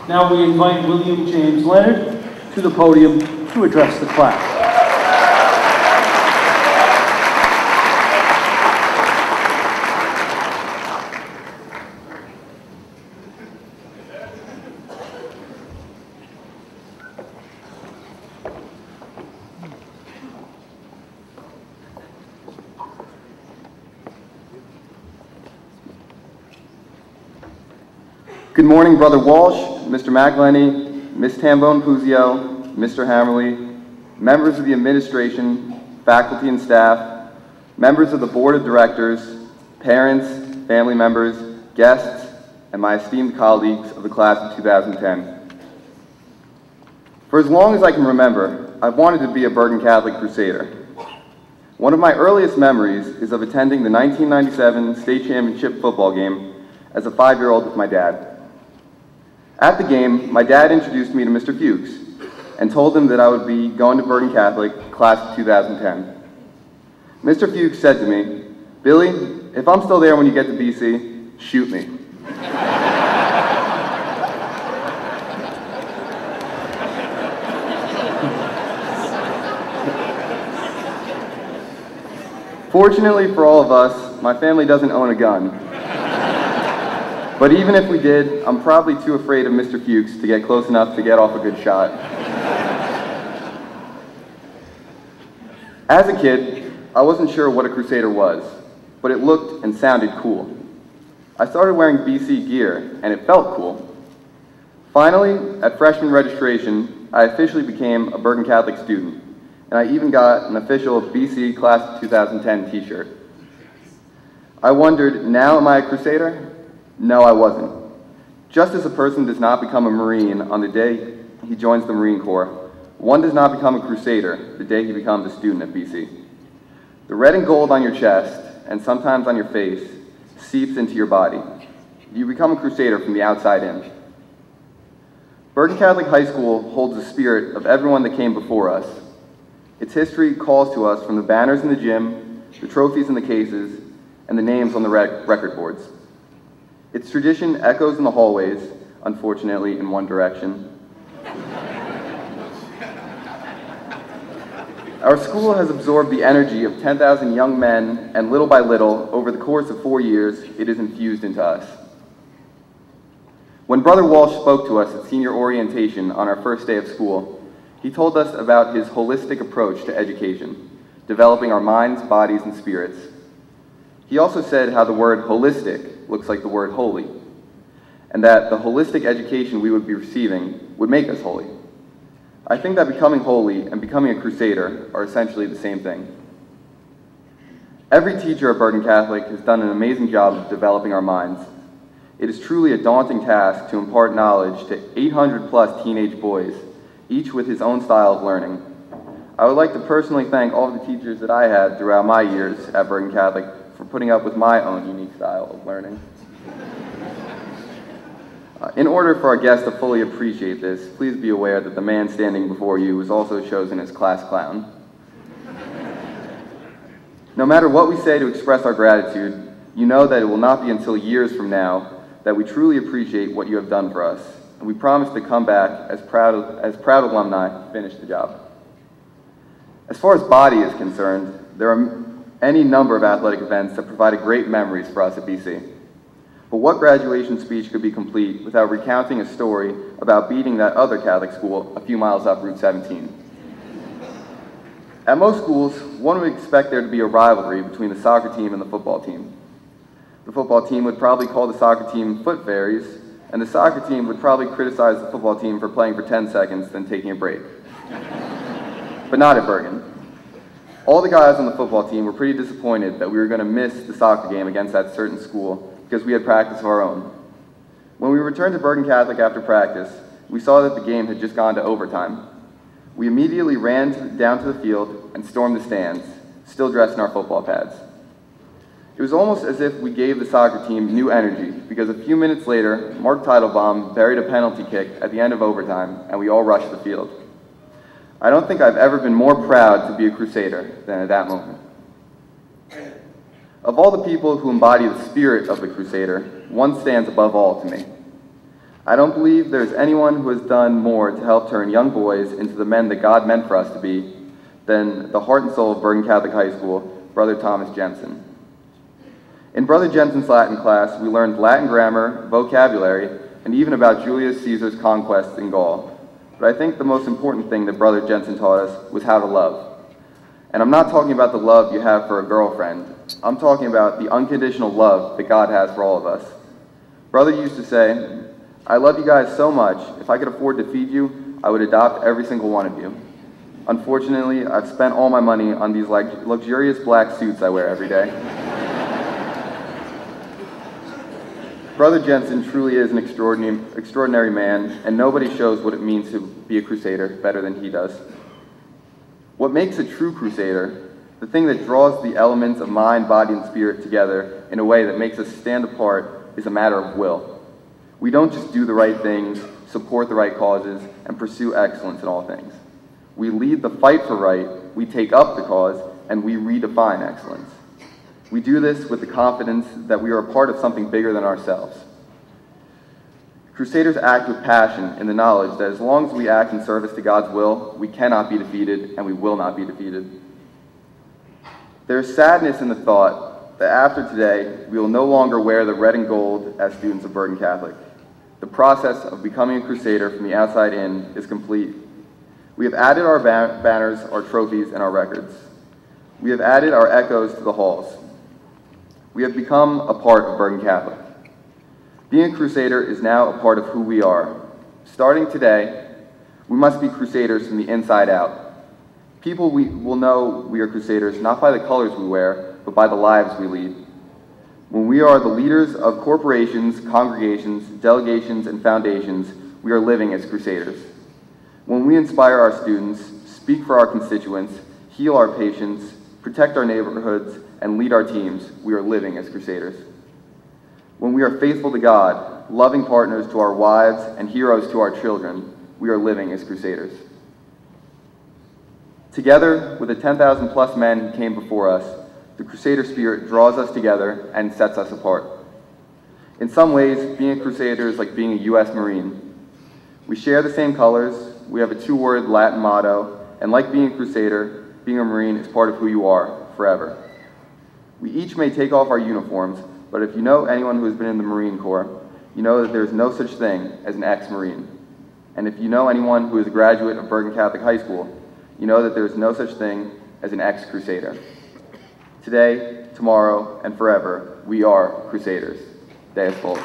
Now we invite William James Leonard to the podium to address the class. Good morning, Brother Walsh, Mr. McElhenney, Ms. Tambone-Puzio, Mr. Hammerly, members of the administration, faculty and staff, members of the board of directors, parents, family members, guests, and my esteemed colleagues of the class of 2010. For as long as I can remember, I've wanted to be a Bergen Catholic Crusader. One of my earliest memories is of attending the 1997 state championship football game as a 5-year-old with my dad. At the game, my dad introduced me to Mr. Fuchs and told him that I would be going to Bergen Catholic, class of 2010. Mr. Fuchs said to me, "Billy, if I'm still there when you get to BC, shoot me." Fortunately for all of us, my family doesn't own a gun. But even if we did, I'm probably too afraid of Mr. Fuchs to get close enough to get off a good shot. As a kid, I wasn't sure what a Crusader was, but it looked and sounded cool. I started wearing BC gear, and it felt cool. Finally, at freshman registration, I officially became a Bergen Catholic student, and I even got an official BC Class of 2010 t-shirt. I wondered, now am I a Crusader? No, I wasn't. Just as a person does not become a Marine on the day he joins the Marine Corps, one does not become a Crusader the day he becomes a student at BC. The red and gold on your chest, and sometimes on your face, seeps into your body. You become a Crusader from the outside in. Bergen Catholic High School holds the spirit of everyone that came before us. Its history calls to us from the banners in the gym, the trophies in the cases, and the names on the record boards. Its tradition echoes in the hallways, unfortunately in one direction. Our school has absorbed the energy of 10,000 young men, and little by little, over the course of 4 years, it is infused into us. When Brother Walsh spoke to us at senior orientation on our first day of school, he told us about his holistic approach to education, developing our minds, bodies, and spirits. He also said how the word holistic looks like the word holy, and that the holistic education we would be receiving would make us holy. I think that becoming holy and becoming a Crusader are essentially the same thing. Every teacher at Bergen Catholic has done an amazing job of developing our minds. It is truly a daunting task to impart knowledge to 800 plus teenage boys, each with his own style of learning. I would like to personally thank all of the teachers that I had throughout my years at Bergen Catholic for putting up with my own unique style of learning. In order for our guests to fully appreciate this, please be aware that the man standing before you was also chosen as class clown. No matter what we say to express our gratitude, you know that it will not be until years from now that we truly appreciate what you have done for us, and we promise to come back as proud alumni to finish the job. As far as body is concerned, there are any number of athletic events that provided great memories for us at BC. But what graduation speech could be complete without recounting a story about beating that other Catholic school a few miles up Route 17? At most schools, one would expect there to be a rivalry between the soccer team and the football team. The football team would probably call the soccer team foot fairies, and the soccer team would probably criticize the football team for playing for 10 seconds, then taking a break. But not at Bergen. All the guys on the football team were pretty disappointed that we were going to miss the soccer game against that certain school because we had practice of our own. When we returned to Bergen Catholic after practice, we saw that the game had just gone to overtime. We immediately ran down to the field and stormed the stands, still dressed in our football pads. It was almost as if we gave the soccer team new energy, because a few minutes later, Mark Teitelbaum buried a penalty kick at the end of overtime, and we all rushed the field. I don't think I've ever been more proud to be a Crusader than at that moment. Of all the people who embody the spirit of the Crusader, one stands above all to me. I don't believe there's anyone who has done more to help turn young boys into the men that God meant for us to be than the heart and soul of Bergen Catholic High School, Brother Thomas Jensen. In Brother Jensen's Latin class, we learned Latin grammar, vocabulary, and even about Julius Caesar's conquests in Gaul. But I think the most important thing that Brother Jensen taught us was how to love. And I'm not talking about the love you have for a girlfriend. I'm talking about the unconditional love that God has for all of us. Brother used to say, "I love you guys so much, if I could afford to feed you, I would adopt every single one of you." Unfortunately, I've spent all my money on these luxurious black suits I wear every day. Brother Jensen truly is an extraordinary man, and nobody shows what it means to be a crusader better than he does. What makes a true crusader, the thing that draws the elements of mind, body, and spirit together in a way that makes us stand apart, is a matter of will. We don't just do the right things, support the right causes, and pursue excellence in all things. We lead the fight for right, we take up the cause, and we redefine excellence. We do this with the confidence that we are a part of something bigger than ourselves. Crusaders act with passion in the knowledge that as long as we act in service to God's will, we cannot be defeated, and we will not be defeated. There is sadness in the thought that after today, we will no longer wear the red and gold as students of Bergen Catholic. The process of becoming a crusader from the outside in is complete. We have added our banners, our trophies, and our records. We have added our echoes to the halls. We have become a part of Bergen Catholic. Being a crusader is now a part of who we are. Starting today, we must be crusaders from the inside out. People will know we are crusaders not by the colors we wear, but by the lives we lead. When we are the leaders of corporations, congregations, delegations, and foundations, we are living as crusaders. When we inspire our students, speak for our constituents, heal our patients, protect our neighborhoods, and lead our teams, we are living as crusaders. When we are faithful to God, loving partners to our wives, and heroes to our children, we are living as crusaders. Together with the 10,000 plus men who came before us, the crusader spirit draws us together and sets us apart. In some ways, being a crusader is like being a U.S. Marine. We share the same colors, we have a two-word Latin motto, and like being a crusader, being a Marine is part of who you are forever. We each may take off our uniforms, but if you know anyone who has been in the Marine Corps, you know that there is no such thing as an ex-Marine. And if you know anyone who is a graduate of Bergen Catholic High School, you know that there is no such thing as an ex-crusader. Today, tomorrow, and forever, we are crusaders. Deus Vult.